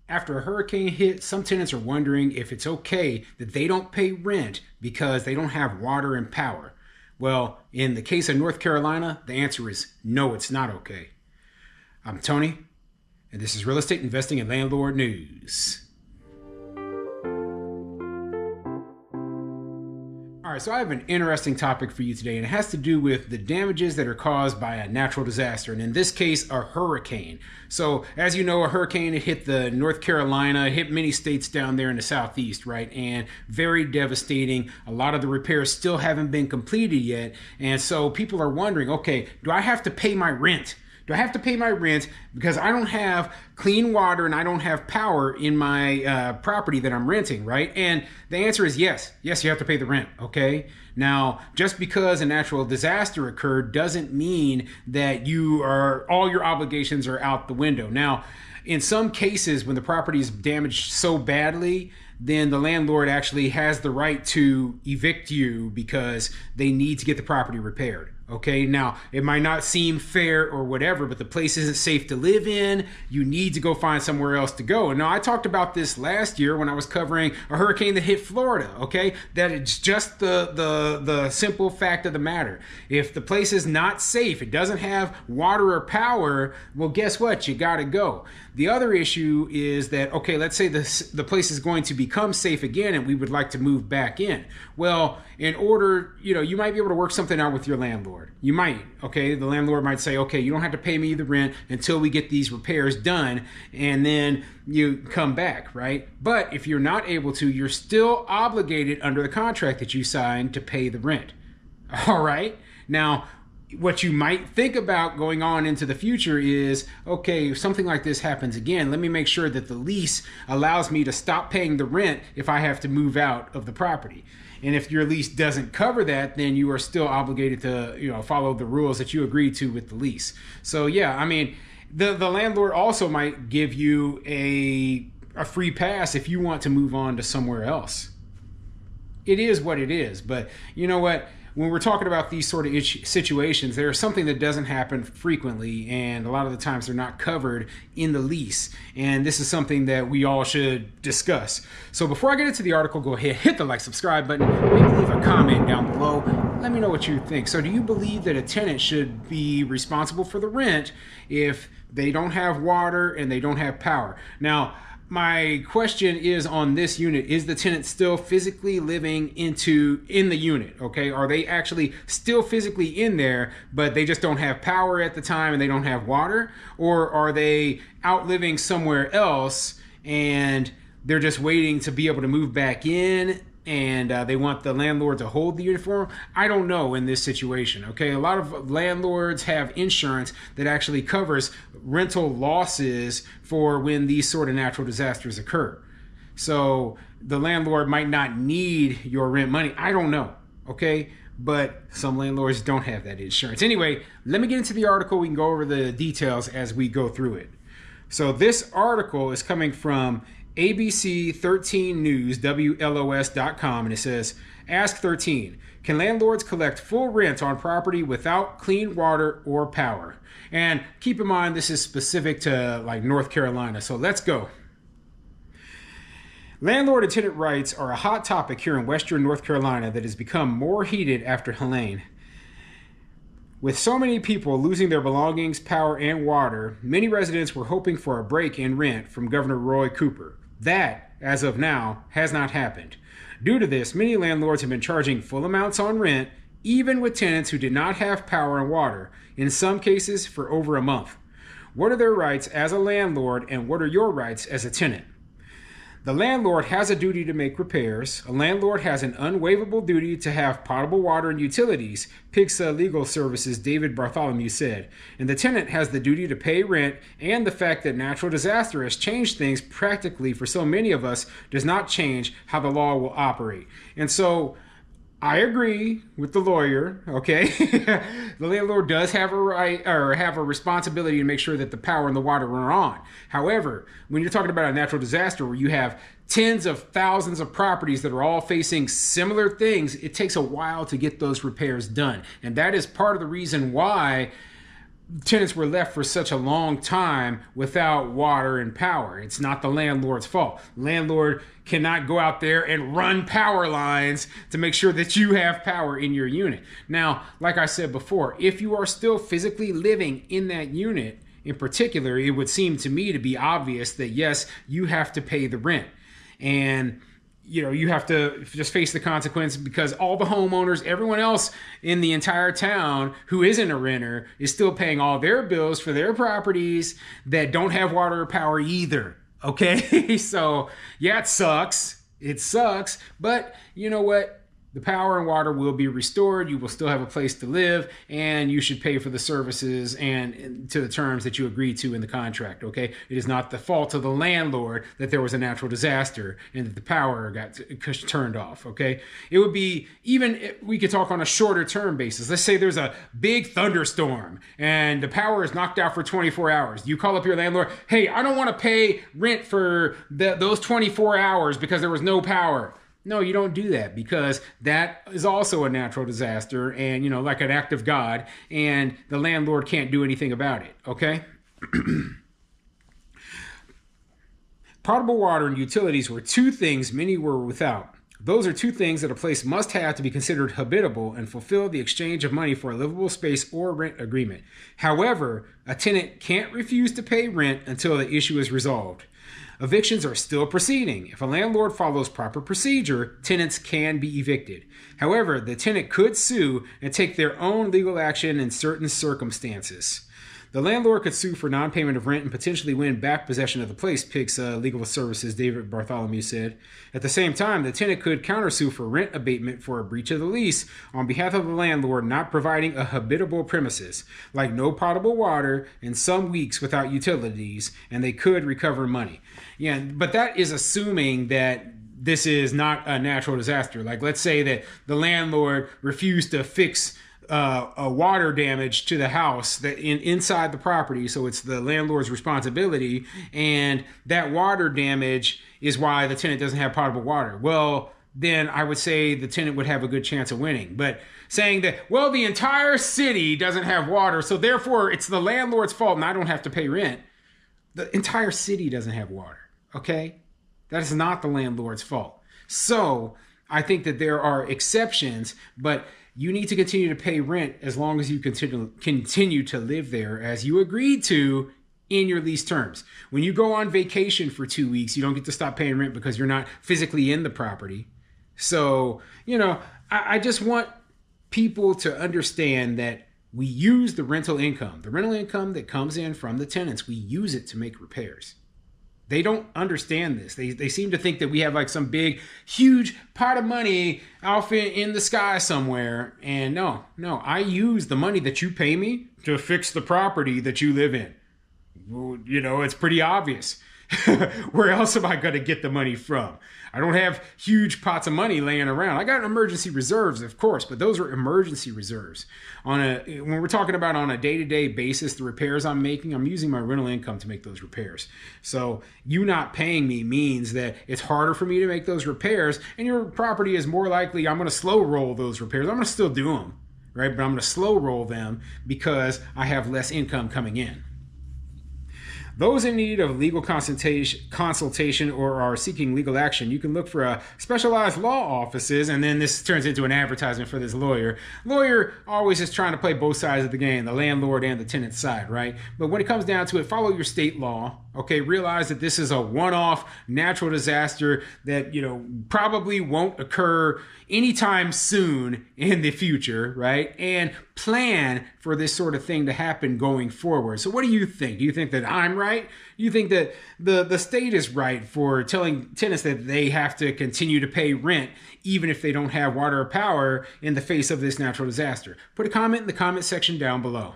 After a hurricane hit, some tenants are wondering if it's okay that they don't pay rent because they don't have water and power. Well, in the case of North Carolina, the answer is no, it's not okay. I'm Tony, and this is Real Estate Investing and Landlord News. All right, so I have an interesting topic for you today, and it has to do with the damages that are caused by a natural disaster, and in this case, a hurricane. So, as you know, a hurricane, it hit the North Carolina, it hit many states down there in the southeast, right? And very devastating. A lot of the repairs still haven't been completed yet, and so people are wondering, okay, do I have to pay my rent? Do I have to pay my rent because I don't have clean water and I don't have power in my property that I'm renting, right? And the answer is yes. Yes, you have to pay the rent, okay? Now, just because a natural disaster occurred doesn't mean that all your obligations are out the window. Now, in some cases, when the property is damaged so badly, then the landlord actually has the right to evict you because they need to get the property repaired. Okay, now it might not seem fair or whatever, but the place isn't safe to live in. You need to go find somewhere else to go. And now I talked about this last year when I was covering a hurricane that hit Florida. Okay, that it's just the simple fact of the matter. If the place is not safe, it doesn't have water or power, well, guess what? You got to go. The other issue is that, okay, let's say the place is going to become safe again and we would like to move back in. Well, in order, you might be able to work something out with your landlord. You might, okay? The landlord might say, okay, you don't have to pay me the rent until we get these repairs done, and then you come back, right? But if you're not able to, you're still obligated under the contract that you signed to pay the rent. All right? Now, what you might think about going on into the future is, okay, if something like this happens again, let me make sure that the lease allows me to stop paying the rent if I have to move out of the property. And if your lease doesn't cover that, then you are still obligated to, follow the rules that you agreed to with the lease. So yeah, I mean, the landlord also might give you a free pass if you want to move on to somewhere else. It is what it is, but you know what? When we're talking about these sort of situations, there's something that doesn't happen frequently, and a lot of the times they're not covered in the lease. And this is something that we all should discuss. So before I get into the article, go ahead, hit the like, subscribe button, maybe leave a comment down below. Let me know what you think. So do you believe that a tenant should be responsible for the rent if they don't have water and they don't have power? Now, my question is on this unit, is the tenant still physically living in the unit, okay? Are they actually still physically in there, but they just don't have power at the time and they don't have water? Or are they out living somewhere else and they're just waiting to be able to move back in and they want the landlord to hold the unit for them? I don't know in this situation, okay? A lot of landlords have insurance that actually covers rental losses for when these sort of natural disasters occur. So the landlord might not need your rent money. I don't know, okay? But some landlords don't have that insurance. Anyway, let me get into the article. We can go over the details as we go through it. So this article is coming from ABC 13 News, WLOS.com, and it says, Ask 13, can landlords collect full rent on property without clean water or power? And keep in mind, this is specific to like North Carolina, so let's go. Landlord and tenant rights are a hot topic here in Western North Carolina that has become more heated after Helene. With so many people losing their belongings, power, and water, many residents were hoping for a break in rent from Governor Roy Cooper. That, as of now, has not happened. Due to this, many landlords have been charging full amounts on rent, even with tenants who did not have power and water, in some cases for over a month. What are their rights as a landlord, and what are your rights as a tenant? The landlord has a duty to make repairs. A landlord has an unwaivable duty to have potable water and utilities, PIXA Legal Services David Bartholomew said. And the tenant has the duty to pay rent, and the fact that natural disaster has changed things practically for so many of us does not change how the law will operate. And so I agree with the lawyer, okay? The landlord does have a right or have a responsibility to make sure that the power and the water are on. However, when you're talking about a natural disaster where you have tens of thousands of properties that are all facing similar things, it takes a while to get those repairs done. And that is part of the reason why tenants were left for such a long time without water and power. It's not the landlord's fault. Landlord cannot go out there and run power lines to make sure that you have power in your unit. Now, like I said before, if you are still physically living in that unit in particular, it would seem to me to be obvious that yes, you have to pay the rent. And you have to just face the consequence, because all the homeowners, everyone else in the entire town who isn't a renter is still paying all their bills for their properties that don't have water or power either. Okay? So yeah, it sucks. It sucks. But you know what? The power and water will be restored. You will still have a place to live, and you should pay for the services and to the terms that you agreed to in the contract. Okay, it is not the fault of the landlord that there was a natural disaster and that the power got turned off. Okay, it would be, even we could talk on a shorter term basis. Let's say there's a big thunderstorm and the power is knocked out for 24 hours. You call up your landlord, hey, I don't want to pay rent for those 24 hours because there was no power. No, you don't do that, because that is also a natural disaster and, like an act of God, and the landlord can't do anything about it, okay? Potable water and utilities were two things many were without. Those are two things that a place must have to be considered habitable and fulfill the exchange of money for a livable space or rent agreement. However, a tenant can't refuse to pay rent until the issue is resolved. Evictions are still proceeding. If a landlord follows proper procedure, tenants can be evicted. However, the tenant could sue and take their own legal action in certain circumstances. The landlord could sue for non-payment of rent and potentially win back possession of the place, PIC's Legal Services David Bartholomew said. At the same time, the tenant could countersue for rent abatement for a breach of the lease on behalf of the landlord not providing a habitable premises, like no potable water and some weeks without utilities, and they could recover money. Yeah, but that is assuming that this is not a natural disaster. Like, let's say that the landlord refused to fix a water damage to the house that inside the property, so it's the landlord's responsibility, and that water damage is why the tenant doesn't have potable water. Well, then I would say the tenant would have a good chance of winning. But saying that, well, the entire city doesn't have water, so therefore it's the landlord's fault and I don't have to pay rent. The entire city doesn't have water, okay? That is not the landlord's fault. So I think that there are exceptions, but you need to continue to pay rent as long as you continue to live there as you agreed to in your lease terms. When you go on vacation for 2 weeks, you don't get to stop paying rent because you're not physically in the property. So, I just want people to understand that we use the rental income that comes in from the tenants. We use it to make repairs. They don't understand this. They seem to think that we have like some big, huge pot of money out in the sky somewhere. And no, I use the money that you pay me to fix the property that you live in. Well, it's pretty obvious. Where else am I going to get the money from? I don't have huge pots of money laying around. I got emergency reserves, of course, but those are emergency reserves. When we're talking about on a day-to-day basis, the repairs I'm making, I'm using my rental income to make those repairs. So you not paying me means that it's harder for me to make those repairs, and your property is more likely I'm going to slow roll those repairs. I'm going to still do them, right? But I'm going to slow roll them because I have less income coming in. Those in need of legal consultation or are seeking legal action, you can look for specialized law offices, and then this turns into an advertisement for this lawyer. Lawyer always is trying to play both sides of the game, the landlord and the tenant side, right? But when it comes down to it, follow your state law, okay? Realize that this is a one-off natural disaster that, probably won't occur anytime soon in the future, right? And plan for this sort of thing to happen going forward. So what do you think? Do you think that I'm right? Do you think that the state is right for telling tenants that they have to continue to pay rent even if they don't have water or power in the face of this natural disaster? Put a comment in the comment section down below.